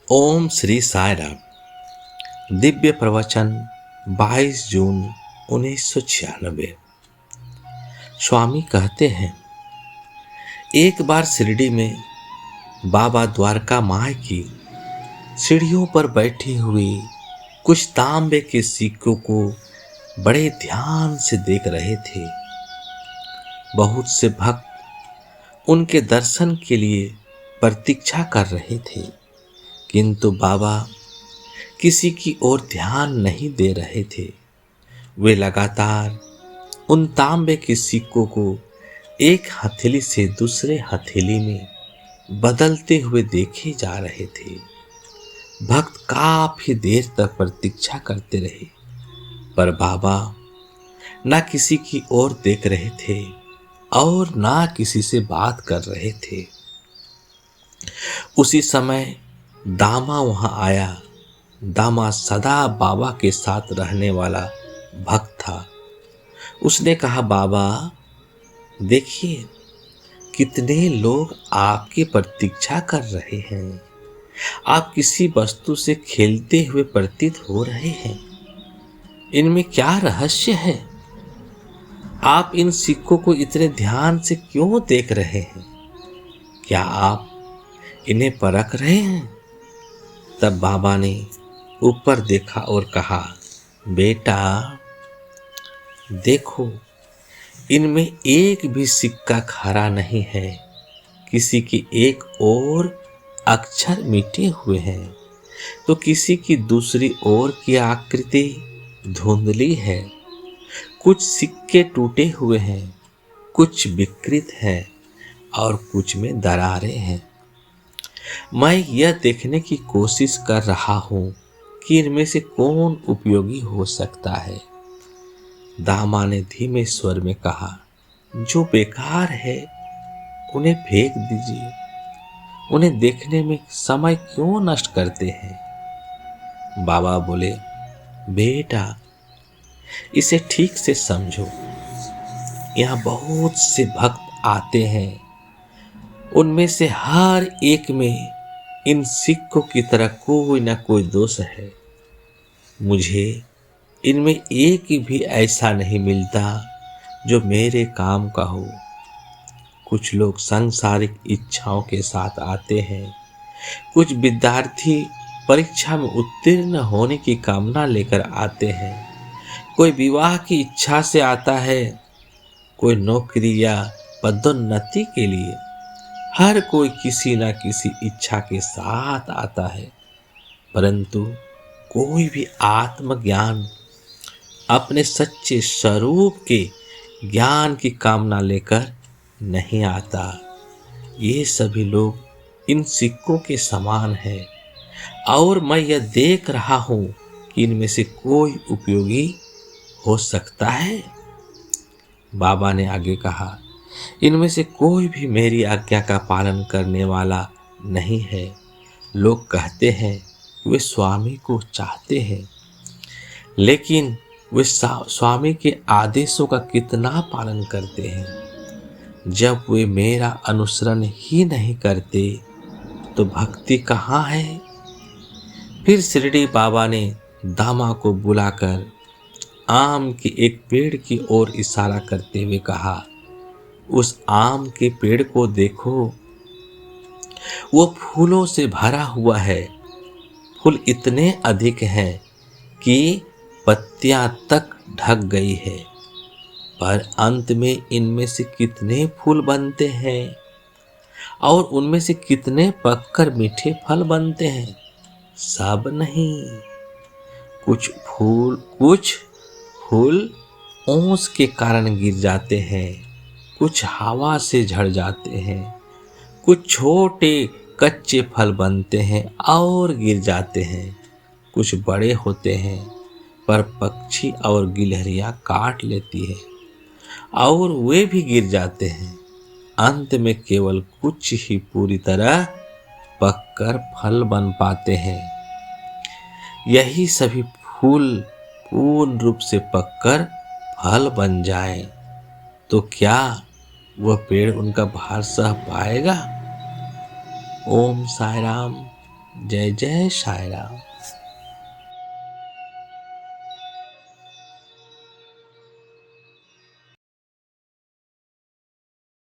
ओम श्री साई राम। दिव्य प्रवचन 22 जून 1996। स्वामी कहते हैं, एक बार शिरडी में बाबा द्वारका माई की सीढ़ियों पर बैठी हुई कुछ तांबे के सिक्कों को बड़े ध्यान से देख रहे थे। बहुत से भक्त उनके दर्शन के लिए प्रतीक्षा कर रहे थे, किंतु बाबा किसी की ओर ध्यान नहीं दे रहे थे। वे लगातार उन तांबे के सिक्कों को एक हथेली से दूसरे हथेली में बदलते हुए देखे जा रहे थे। भक्त काफी देर तक प्रतीक्षा करते रहे, पर बाबा ना किसी की ओर देख रहे थे और ना किसी से बात कर रहे थे। उसी समय दामा वहां आया। दामा सदा बाबा के साथ रहने वाला भक्त था। उसने कहा, बाबा देखिए, कितने लोग आपकी प्रतीक्षा कर रहे हैं। आप किसी वस्तु से खेलते हुए प्रतीत हो रहे हैं। इनमें क्या रहस्य है? आप इन सिक्कों को इतने ध्यान से क्यों देख रहे हैं? क्या आप इन्हें परख रहे हैं? तब बाबा ने ऊपर देखा और कहा, बेटा देखो, इनमें एक भी सिक्का खरा नहीं है। किसी की एक ओर अक्षर मिटे हुए हैं तो किसी की दूसरी ओर की आकृति धुंधली है। कुछ सिक्के टूटे हुए हैं, कुछ विकृत हैं और कुछ में दरारें हैं। मैं यह देखने की कोशिश कर रहा हूं कि इनमें से कौन उपयोगी हो सकता है। दामा ने धीमे स्वर में कहा, जो बेकार है उन्हें फेंक दीजिए। उन्हें देखने में समय क्यों नष्ट करते हैं? बाबा बोले, बेटा इसे ठीक से समझो। यहाँ बहुत से भक्त आते हैं, उनमें से हर एक में इन सिक्कों की तरह कोई ना कोई दोष है। मुझे इनमें एक भी ऐसा नहीं मिलता जो मेरे काम का हो। कुछ लोग सांसारिक इच्छाओं के साथ आते हैं। कुछ विद्यार्थी परीक्षा में उत्तीर्ण होने की कामना लेकर आते हैं। कोई विवाह की इच्छा से आता है, कोई नौकरी या पदोन्नति के लिए। हर कोई किसी न किसी इच्छा के साथ आता है, परंतु कोई भी आत्मज्ञान, अपने सच्चे स्वरूप के ज्ञान की कामना लेकर नहीं आता। ये सभी लोग इन सिक्कों के समान हैं और मैं यह देख रहा हूं कि इनमें से कोई उपयोगी हो सकता है। बाबा ने आगे कहा, इनमें से कोई भी मेरी आज्ञा का पालन करने वाला नहीं है। लोग कहते हैं कि वे स्वामी को चाहते हैं, लेकिन वे स्वामी के आदेशों का कितना पालन करते हैं? जब वे मेरा अनुसरण ही नहीं करते तो भक्ति कहाँ है? फिर शिरडी बाबा ने दामा को बुलाकर आम के एक पेड़ की ओर इशारा करते हुए कहा, उस आम के पेड़ को देखो, वो फूलों से भरा हुआ है। फूल इतने अधिक हैं कि पत्तियां तक ढक गई है, पर अंत में इनमें से कितने फूल बनते हैं और उनमें से कितने पककर मीठे फल बनते हैं? सब नहीं। कुछ फूल ओस के कारण गिर जाते हैं, कुछ हवा से झड़ जाते हैं, कुछ छोटे कच्चे फल बनते हैं और गिर जाते हैं, कुछ बड़े होते हैं पर पक्षी और गिलहरियां काट लेती है और वे भी गिर जाते हैं। अंत में केवल कुछ ही पूरी तरह पककर फल बन पाते हैं। यही सभी फूल पूर्ण रूप से पककर फल बन जाए तो क्या वह पेड़ उनका भार सह पाएगा? ओम साई राम। जय जय साईं राम।